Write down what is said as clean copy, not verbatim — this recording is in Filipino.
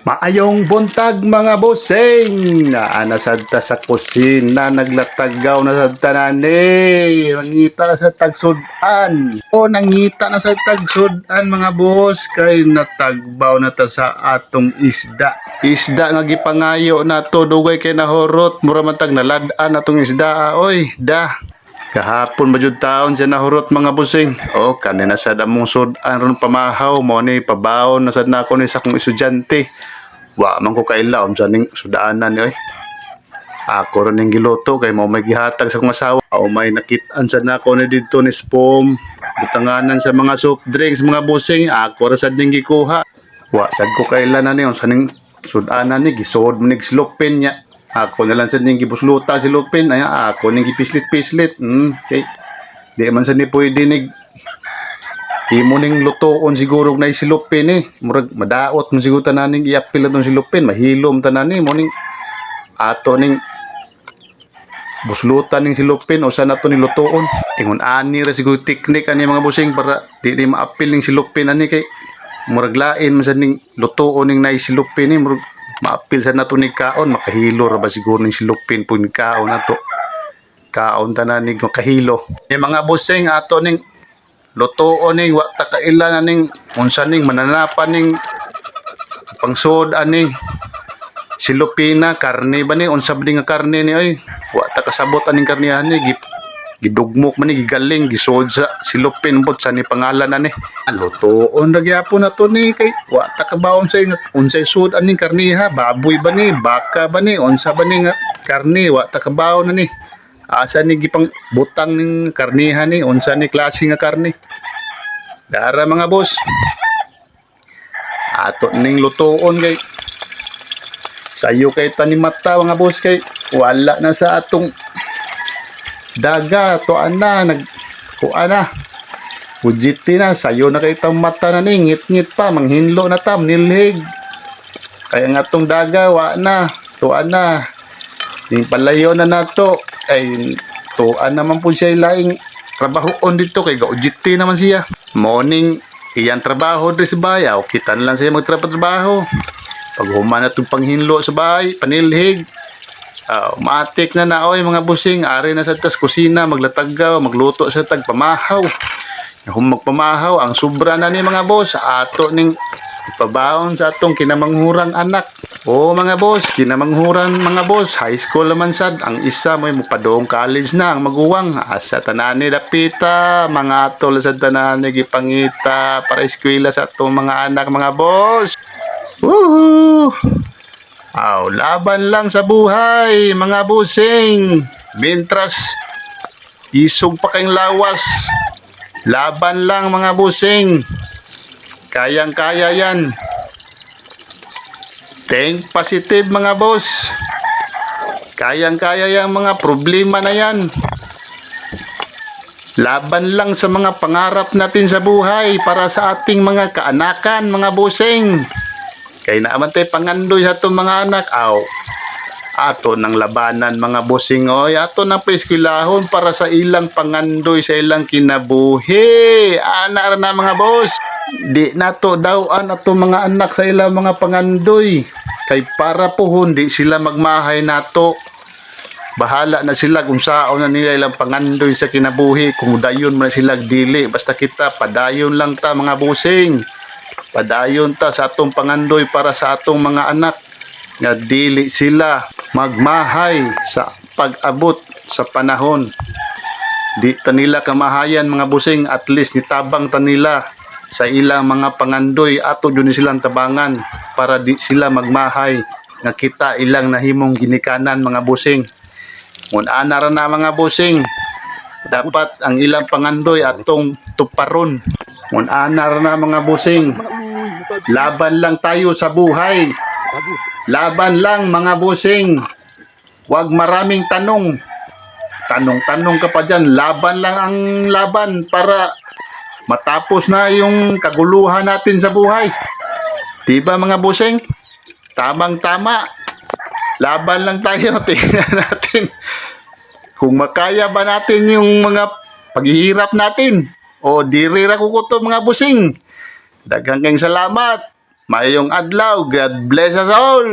Maayong buntag mga bossing! Naana sadta sa kusina, naglatagaw na sa tanani. Nangita na sa tagsudan. Nangita na sa tagsudan mga boss. Kay natagbaw na ta sa atong isda. Isda nga gipangayo na to, dugay kay nahurot. Mura man tag naladaan atong isda. Oy, da. Kahapon majud taon siya nahurot mga busing. Kanina sa damong sudan ron pamahaw mo ni pabaon na sad nako ni sa kong estudyante. Wa man ko kailawom sa ning sudaanan ni oy. Ako ron ning giluto kay mao may gihatag sa kong asawa. May nakit-an sad nako ni didto ni spom. Butanganan sa mga soft drinks mga busing. Ako ra sad ning gikuha. Wa sad ko kailan ni sa ning sudanan ni gisod mo ning slopin niya. Ako na lang sa ning gibusluta si Lupin. Ay, ako ning gipislit-pislit. Okay. Di man sa ni pwede ning imo ning lutoon siguro na si Lupin eh. Murag madaot mo siguro tanan ning iapil atong si Lupin. Mahilom tanan ni mo ning ato ning buslutan ning si Lupin o sa nato ni lutoon. Ingon ani ra siguro teknik ani mga busing para di maapil ning si Lupin ani kay murag lain man sa ning lutoon ning nay si Lupin eh. Murag maapil sa nato ni kaon, makahilo ra ba siguro ning silupin po ni kaon nato. Kaon tanan ni makahilo. Yung mga busing ato ning lutoon ning wa ta kailan ning unsa ning mananapan ning pangsud ani silupina karne ba ni unsa ba nga karne ni oy. Wa ta kasabot aning karnehan ni gidugmok man ni gigaling gisod sa silupin bot sa ni pangalan ani. Lutoon ra gyapon nato ni kay wa ta kabawon sa unsay sud aning karniha, baboy ba ni, baka ba ni, unsa ba ni nga karne wa ta kabawon ani. Asa ni gipang butang ning karniha ni, unsa ni klase nga karne. Dara mga boss. Ato ning lutoon kay sayo kay tanim mata mga boss kay wala na sa atong daga to ana kuana ujiti na sayo na kay tang mata na ni ngit-ngit pa manghinlo na tam nilhig kaya nga tong daga wa na to ana ning palayo na nato ay to naman po siya laing trabahoon dito kay ga ujiti naman siya morning iyang trabaho diri sa bayaw kita na lang siya magtrabaho pag human na itong panghinlo sa bahay panilhig. Matik na naoy mga busing, ari na sa tas kusina, maglatagaw, magluto sa tagpamahaw. Kung magpamahaw, ang sobra na ni mga boss, ato ning ipabaon sa atong kinamanghurang anak. Mga boss, kinamanghurang mga boss, high school naman sad, ang isa mo mupadong college na, ang maguwang, asa tanani dapita, mga atol sa tanani gipangita, para eskwela sa atong mga anak mga boss. Woohoo! Laban lang sa buhay, mga busing. Mintras, isog pa kayong lawas. Laban lang, mga busing. Kayang-kaya yan. Think positive, mga boss. Kayang-kaya yan, mga problema na yan. Laban lang sa mga pangarap natin sa buhay para sa ating mga kaanakan, mga busing. Kaya naman tayo pangandoy sa itong mga anak. Ato ng labanan mga bossing oy. Ato ng preskwilahon para sa ilang pangandoy sa ilang kinabuhi. Ana na mga boss. Di nato dawan ato mga anak sa ilang mga pangandoy. Kay para po hindi sila magmahay nato. Bahala na sila kung saan na nila ilang pangandoy sa kinabuhi. Kung dayon man sila dili. Basta kita padayon lang ta mga bossing. Padayon ta sa atong pangandoy para sa atong mga anak nga dili sila magmahay sa pag-abot sa panahon. Di ta nila kamahayan mga busing, at least nitabang ta nila sa ilang mga pangandoy ato yun silang tabangan para di sila magmahay nga kita ilang nahimong ginikanan mga busing. Mun ana ra na mga busing, dapat ang ilang pangandoy atong tuparon. Mun ana ra na mga busing, laban lang tayo sa buhay. Laban lang mga busing. Huwag maraming tanong. Tanong-tanong ka pa dyan. Laban lang ang laban para matapos na yung kaguluhan natin sa buhay. Diba mga busing? Tamang-tama. Laban lang tayo. Tingnan natin kung makaya ba natin yung mga paghihirap natin. O diri ra ko to mga busing. Daghang kayong salamat. Mayong adlaw. God bless us all.